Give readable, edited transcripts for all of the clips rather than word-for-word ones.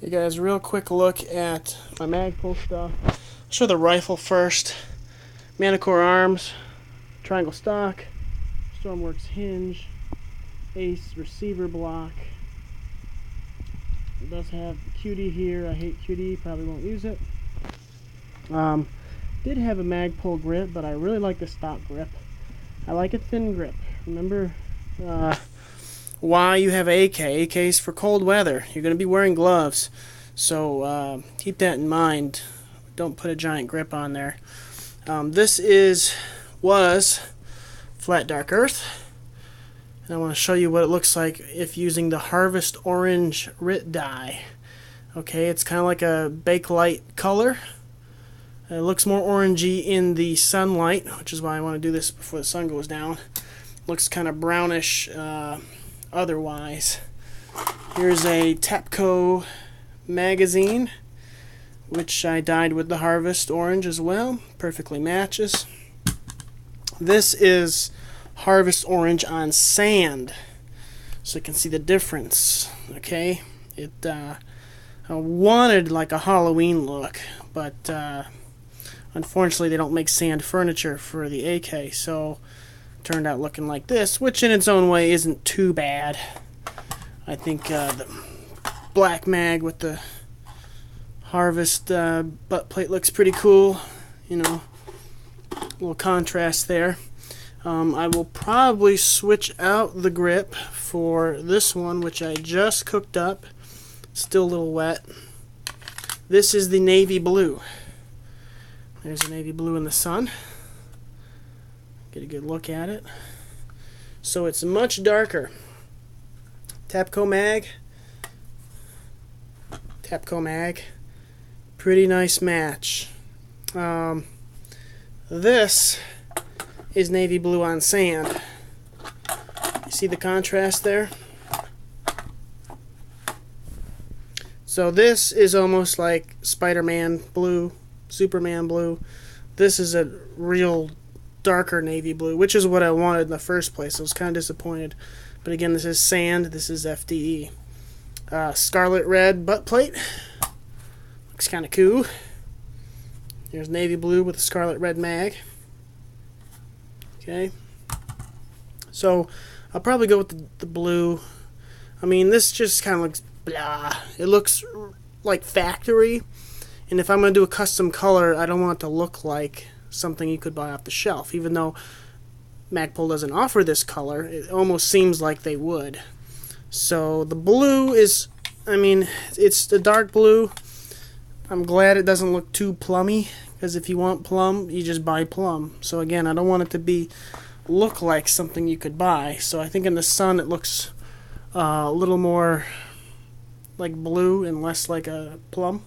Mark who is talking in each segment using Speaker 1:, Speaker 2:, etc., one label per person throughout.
Speaker 1: Hey guys, real quick look at my Magpul stuff. I'll show the rifle first. Manicore arms, triangle stock, Stormworks hinge, ace receiver block. It does have QD here. I hate QD, probably won't use it. Did have a Magpul grip, but I really like the stock grip. I like a thin grip. Remember why you have AK. AK is for cold weather. You're going to be wearing gloves. So keep that in mind. Don't put a giant grip on there. This was flat dark earth. And I want to show you what it looks like if using the Harvest Orange Rit Dye. Okay, it's kind of like a Bakelite color. It looks more orangey in the sunlight, which is why I want to do this before the sun goes down. Looks kind of brownish otherwise. Here's a Tapco magazine, which I dyed with the Harvest Orange as well. Perfectly matches. This is Harvest Orange on sand, so you can see the difference. Okay, it I wanted like a Halloween look, but unfortunately they don't make sand furniture for the AK, so it turned out looking like this, which in its own way isn't too bad. I think the black mag with the Harvest butt plate looks pretty cool. You know, a little contrast there. I will probably switch out the grip for this one, which I just cooked up. Still a little wet. This is the navy blue. There's a navy blue in the sun. Get a good look at it. So it's much darker. Tapco mag. Tapco mag. Pretty nice match. This is navy blue on sand. You see the contrast there? So this is almost like Spider-Man blue, Superman blue. This is a real darker navy blue, which is what I wanted in the first place. I was kind of disappointed. But again, this is sand. This is FDE. Scarlet red butt plate. Looks kind of cool. Here's navy blue with a scarlet red mag. Okay. So I'll probably go with the blue. I mean, this just kind of looks blah. It looks like factory. And if I'm going to do a custom color, I don't want it to look like something you could buy off the shelf. Even though Magpul doesn't offer this color, it almost seems like they would. So the blue is, I mean, it's the dark blue. I'm glad it doesn't look too plummy, because if you want plum, you just buy plum. So again, I don't want it to look like something you could buy. So I think in the sun it looks a little more like blue and less like a plum.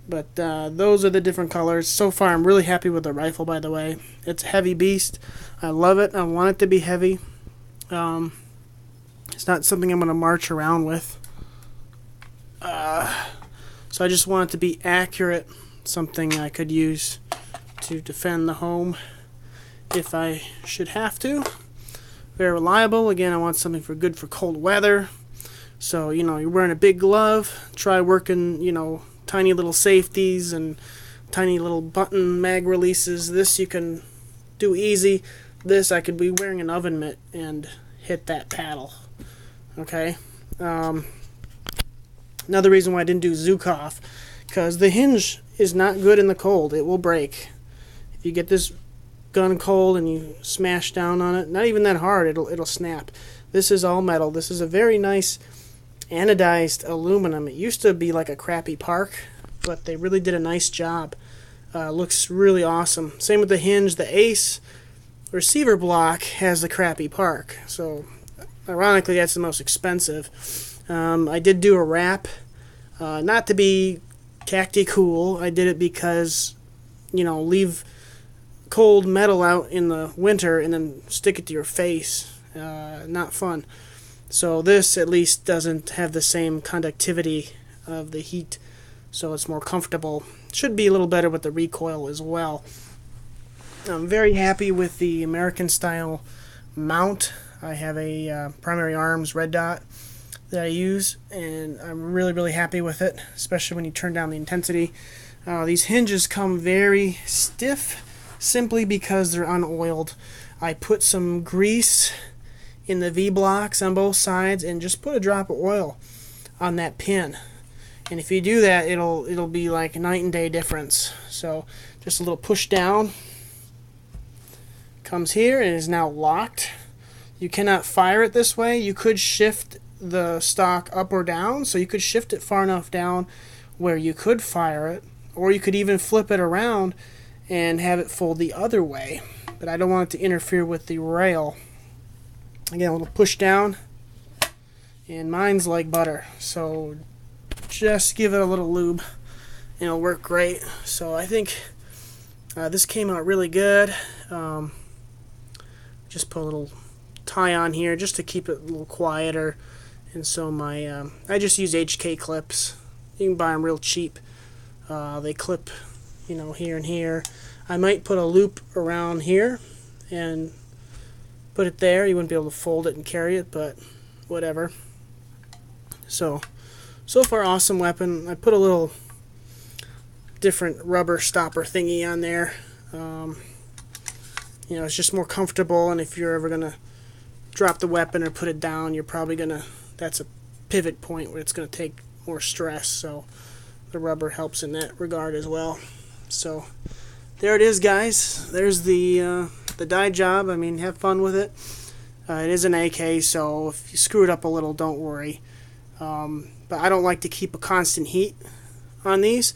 Speaker 1: But those are the different colors. So far, I'm really happy with the rifle, by the way. It's a heavy beast. I love it. I want it to be heavy. It's not something I'm going to march around with. So I just want it to be accurate. Something I could use to defend the home if I should have to. Very reliable. Again, I want something good for cold weather. So, you know, you're wearing a big glove. Try working, you know, tiny little safeties and tiny little button mag releases. This you can do easy. This I could be wearing an oven mitt and hit that paddle. Okay. Another reason why I didn't do Zukov, because the hinge is not good in the cold. It will break. If you get this gun cold and you smash down on it, not even that hard, it'll snap. This is all metal. This is a very nice anodized aluminum. It used to be like a crappy Park, but they really did a nice job. Looks really awesome. Same with the hinge. The Ace receiver block has the crappy Park, so ironically that's the most expensive. I did do a wrap, not to be tacty cool. I did it because, you know, leave cold metal out in the winter and then stick it to your face. Not fun. So this at least doesn't have the same conductivity of the heat, so it's more comfortable. Should be a little better with the recoil as well. I'm very happy with the American style mount. I have a primary arms red dot. that I use, and I'm really happy with it, especially when you turn down the intensity. These hinges come very stiff simply because they're unoiled. I put some grease in the V-blocks on both sides and just put a drop of oil on that pin. And if you do that, it'll be like a night and day difference. So just a little push down. Comes here and is now locked. You cannot fire it this way. You could shift the stock up or down, so you could shift it far enough down where you could fire it, or you could even flip it around and have it fold the other way. But I don't want it to interfere with the rail. Again, a little push down, and mine's like butter, so just give it a little lube and it'll work great. So I think this came out really good. Just put a little tie on here just to keep it a little quieter. And so my I just use HK clips. You can buy them real cheap. They clip, here and here. I might put a loop around here and put it there. You wouldn't be able to fold it and carry it, but whatever. So far, awesome weapon. I put a little different rubber stopper thingy on there. It's just more comfortable, and if you're ever gonna drop the weapon or put it down, you're probably that's a pivot point where it's gonna take more stress, so the rubber helps in that regard as well. So there it is, guys. There's the dye job. I mean, have fun with it. It is an AK, so if you screw it up a little, don't worry. But I don't like to keep a constant heat on these,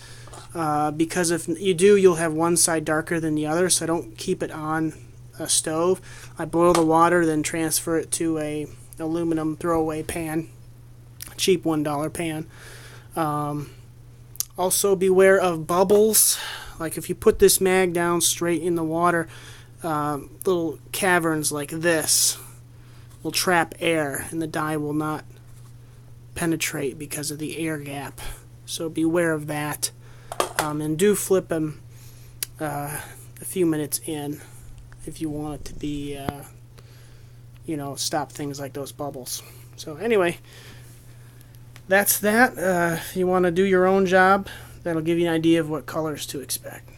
Speaker 1: because if you do, you'll have one side darker than the other, so I don't keep it on a stove. I boil the water, then transfer it to a aluminum throwaway pan, cheap $1 pan. Also beware of bubbles. Like if you put this mag down straight in the water, little caverns like this will trap air, and the dye will not penetrate because of the air gap. So beware of that, and do flip them a few minutes in if you want it to be stop things like those bubbles. So anyway, that's that. If you want to do your own job, that'll give you an idea of what colors to expect.